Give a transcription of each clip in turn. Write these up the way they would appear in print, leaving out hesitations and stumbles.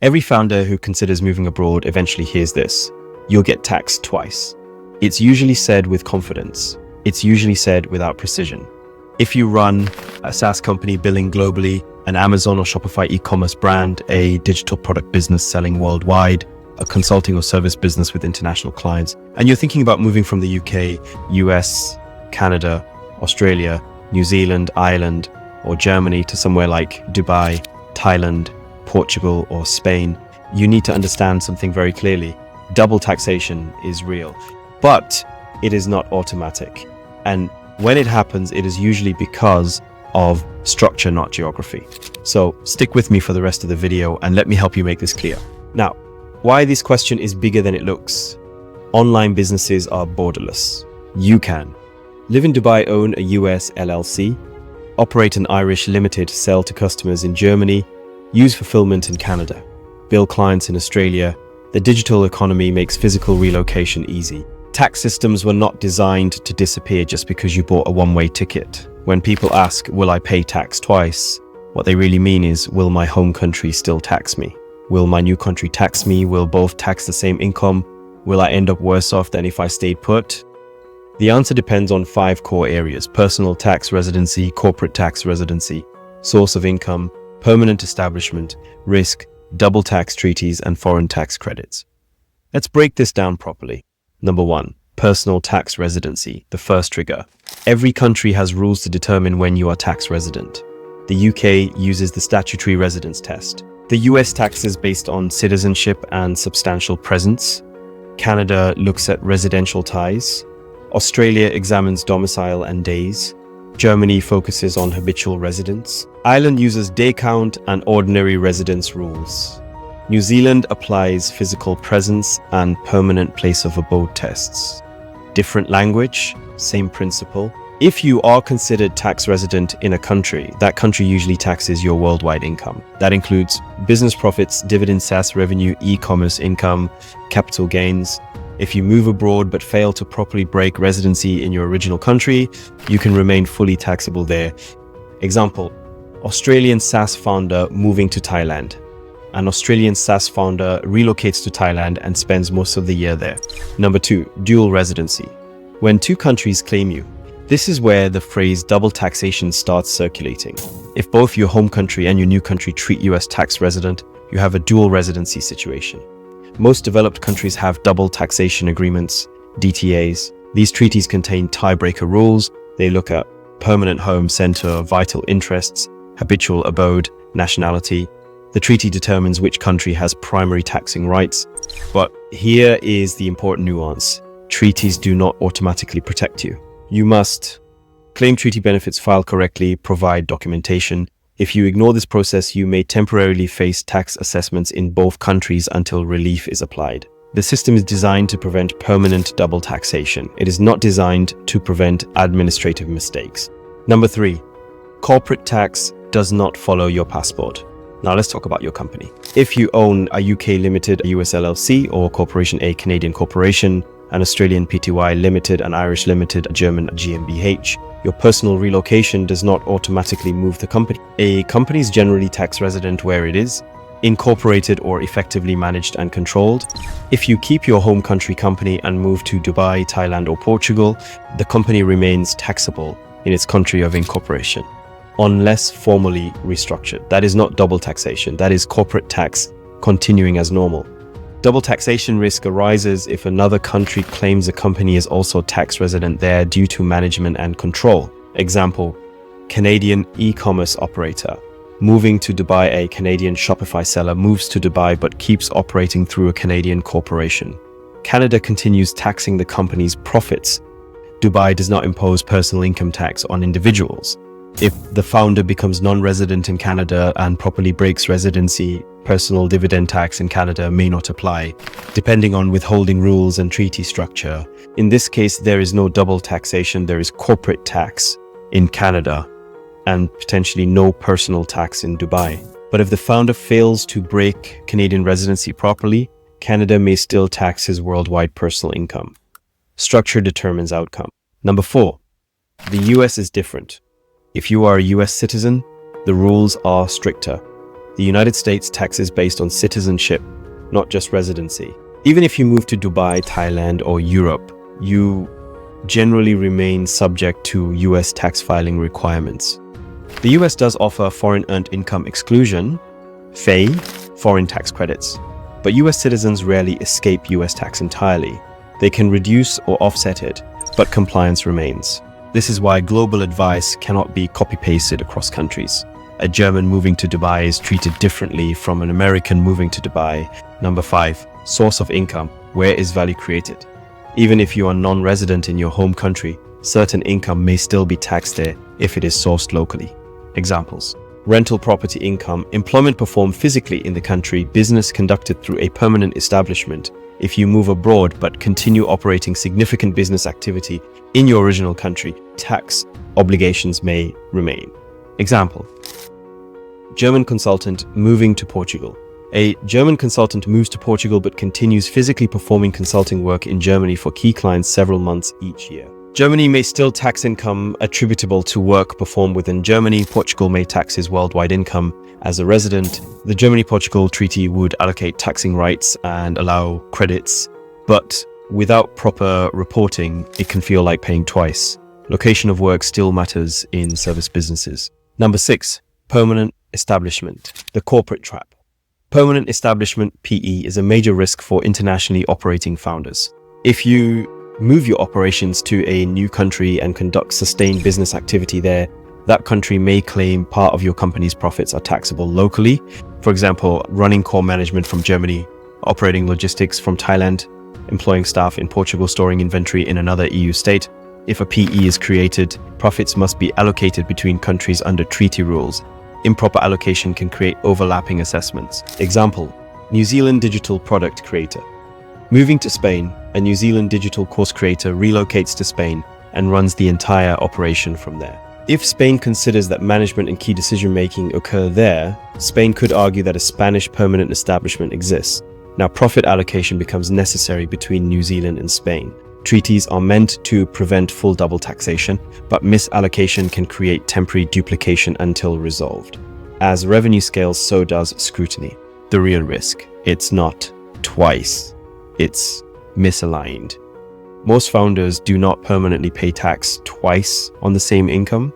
Every founder who considers moving abroad eventually hears this. You'll get taxed twice. It's usually said with confidence. It's usually said without precision. If you run a SaaS company billing globally, an Amazon or Shopify e-commerce brand, a digital product business selling worldwide, a consulting or service business with international clients, and you're thinking about moving from the UK, US, Canada, Australia, New Zealand, Ireland, or Germany to somewhere like Dubai, Thailand, Portugal, or Spain, you need to understand something very clearly. Double taxation is real, but it is not automatic. And when it happens, it is usually because of structure, not geography. So stick with me for the rest of the video and let me help you make this clear. Now, why this question is bigger than it looks. Online businesses are borderless. You can live in Dubai, own a US LLC, operate an Irish limited, sell to customers in Germany, use fulfillment in Canada, bill clients in Australia. The digital economy makes physical relocation easy. Tax systems were not designed to disappear just because you bought a one-way ticket. When people ask, will I pay tax twice? What they really mean is, will my home country still tax me? Will my new country tax me? Will both tax the same income? Will I end up worse off than if I stayed put? The answer depends on 5 core areas: personal tax residency, corporate tax residency, source of income, permanent establishment, risk, double tax treaties, and foreign tax credits. Let's break this down properly. Number 1, personal tax residency, the first trigger. Every country has rules to determine when you are tax resident. The UK uses the statutory residence test. The US taxes based on citizenship and substantial presence. Canada looks at residential ties. Australia examines domicile and days. Germany focuses on habitual residence. Ireland uses day count and ordinary residence rules. New Zealand applies physical presence and permanent place of abode tests. Different language, same principle. If you are considered tax resident in a country, that country usually taxes your worldwide income. That includes business profits, dividend, SaaS revenue, e-commerce income, capital gains. If you move abroad but fail to properly break residency in your original country, you can remain fully taxable there. Example, Australian SaaS founder moving to Thailand. An Australian SaaS founder relocates to Thailand and spends most of the year there. Number 2, dual residency. When 2 countries claim you, this is where the phrase double taxation starts circulating. If both your home country and your new country treat you as tax resident, you have a dual residency situation. Most developed countries have double taxation agreements, DTAs. These treaties contain tiebreaker rules. They look at permanent home center, vital interests, habitual abode, nationality. The treaty determines which country has primary taxing rights. But here is the important nuance. Treaties do not automatically protect you. You must claim treaty benefits, file correctly, provide documentation. If you ignore this process, you may temporarily face tax assessments in both countries until relief is applied. The system is designed to prevent permanent double taxation. It is not designed to prevent administrative mistakes. Number 3, corporate tax does not follow your passport. Now let's talk about your company. If you own a UK limited, a US LLC, or corporation, a Canadian corporation, an Australian Pty limited, an Irish limited, a German GmbH, your personal relocation does not automatically move the company. A company is generally tax resident where it is, incorporated or effectively managed and controlled. If you keep your home country company and move to Dubai, Thailand, or Portugal, the company remains taxable in its country of incorporation, unless formally restructured. That is not double taxation. That is corporate tax continuing as normal. Double taxation risk arises if another country claims a company is also tax resident there due to management and control. Example, Canadian e-commerce operator. Moving to Dubai, a Canadian Shopify seller moves to Dubai but keeps operating through a Canadian corporation. Canada continues taxing the company's profits. Dubai does not impose personal income tax on individuals. If the founder becomes non-resident in Canada and properly breaks residency, personal dividend tax in Canada may not apply, depending on withholding rules and treaty structure. In this case, there is no double taxation, there is corporate tax in Canada and potentially no personal tax in Dubai. But if the founder fails to break Canadian residency properly, Canada may still tax his worldwide personal income. Structure determines outcome. Number 4, the US is different. If you are a US citizen, the rules are stricter. The United States taxes based on citizenship, not just residency. Even if you move to Dubai, Thailand, or Europe, you generally remain subject to US tax filing requirements. The US does offer foreign earned income exclusion, FEI, foreign tax credits, but US citizens rarely escape US tax entirely. They can reduce or offset it, but compliance remains. This is why global advice cannot be copy-pasted across countries. A German moving to Dubai is treated differently from an American moving to Dubai. Number 5, source of income. Where is value created? Even if you are non-resident in your home country, certain income may still be taxed there if it is sourced locally. Examples: rental property income, employment performed physically in the country, business conducted through a permanent establishment. If you move abroad but continue operating significant business activity in your original country, tax obligations may remain. Example: German consultant moving to Portugal. A German consultant moves to Portugal but continues physically performing consulting work in Germany for key clients several months each year. Germany may still tax income attributable to work performed within Germany. Portugal may tax his worldwide income as a resident. The Germany-Portugal Treaty would allocate taxing rights and allow credits, but without proper reporting, it can feel like paying twice. Location of work still matters in service businesses. Number 6, permanent establishment, the corporate trap. Permanent establishment, PE, is a major risk for internationally operating founders. If you move your operations to a new country and conduct sustained business activity there, that country may claim part of your company's profits are taxable locally. For example, running core management from Germany, operating logistics from Thailand, employing staff in Portugal, storing inventory in another EU state. If a PE is created, profits must be allocated between countries under treaty rules. Improper allocation can create overlapping assessments. Example: New Zealand digital product creator. Moving to Spain, a New Zealand digital course creator relocates to Spain and runs the entire operation from there. If Spain considers that management and key decision-making occur there, Spain could argue that a Spanish permanent establishment exists. Now, profit allocation becomes necessary between New Zealand and Spain. Treaties are meant to prevent full double taxation, but misallocation can create temporary duplication until resolved. As revenue scales, so does scrutiny. The real risk: it's not twice, it's misaligned. Most founders do not permanently pay tax twice on the same income.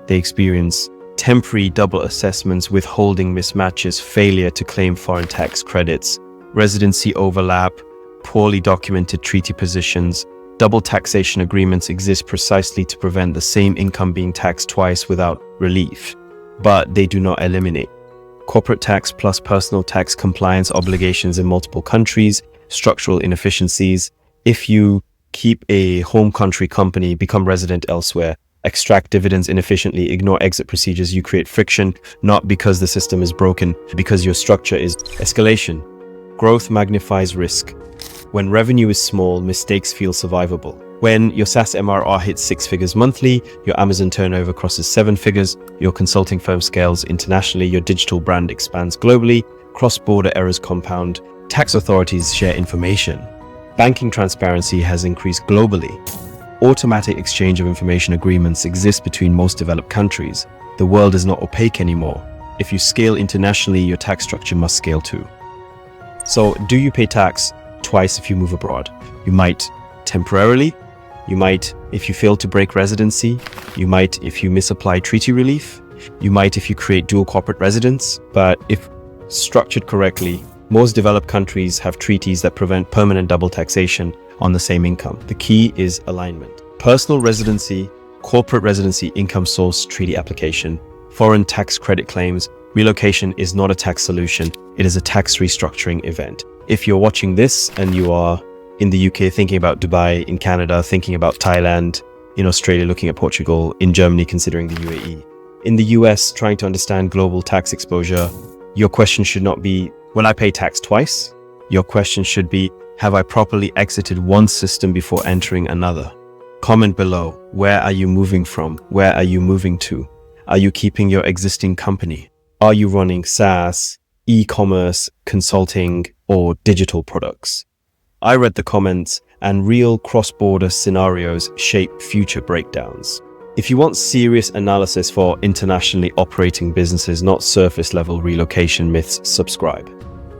They experience temporary double assessments, withholding mismatches, failure to claim foreign tax credits, residency overlap, poorly documented treaty positions. Double taxation agreements exist precisely to prevent the same income being taxed twice without relief, but they do not eliminate. Corporate tax plus personal tax compliance obligations in multiple countries, structural inefficiencies. If you keep a home country company, become resident elsewhere, extract dividends inefficiently, ignore exit procedures, you create friction, not because the system is broken, because your structure is. Escalation. Growth magnifies risk. When revenue is small, mistakes feel survivable. When your SaaS MRR hits 6 figures monthly, your Amazon turnover crosses 7 figures, your consulting firm scales internationally, your digital brand expands globally, cross-border errors compound, tax authorities share information. Banking transparency has increased globally. Automatic exchange of information agreements exist between most developed countries. The world is not opaque anymore. If you scale internationally, your tax structure must scale too. So, do you pay tax twice if you move abroad? You might temporarily. You might if you fail to break residency. You might if you misapply treaty relief. You might if you create dual corporate residence. But if structured correctly, most developed countries have treaties that prevent permanent double taxation on the same income. The key is alignment. Personal residency, corporate residency, income source, treaty application, foreign tax credit claims. Relocation is not a tax solution. It is a tax restructuring event. If you're watching this and you are in the UK thinking about Dubai, in Canada thinking about Thailand, in Australia looking at Portugal, in Germany considering the UAE, in the US trying to understand global tax exposure, your question should not be, will I pay tax twice? Your question should be, have I properly exited one system before entering another? Comment below, where are you moving from? Where are you moving to? Are you keeping your existing company? Are you running SaaS, e-commerce, consulting, or digital products? I read the comments, and real cross-border scenarios shape future breakdowns. If you want serious analysis for internationally operating businesses, not surface-level relocation myths, subscribe.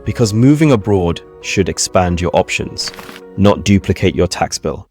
Because moving abroad should expand your options, not duplicate your tax bill.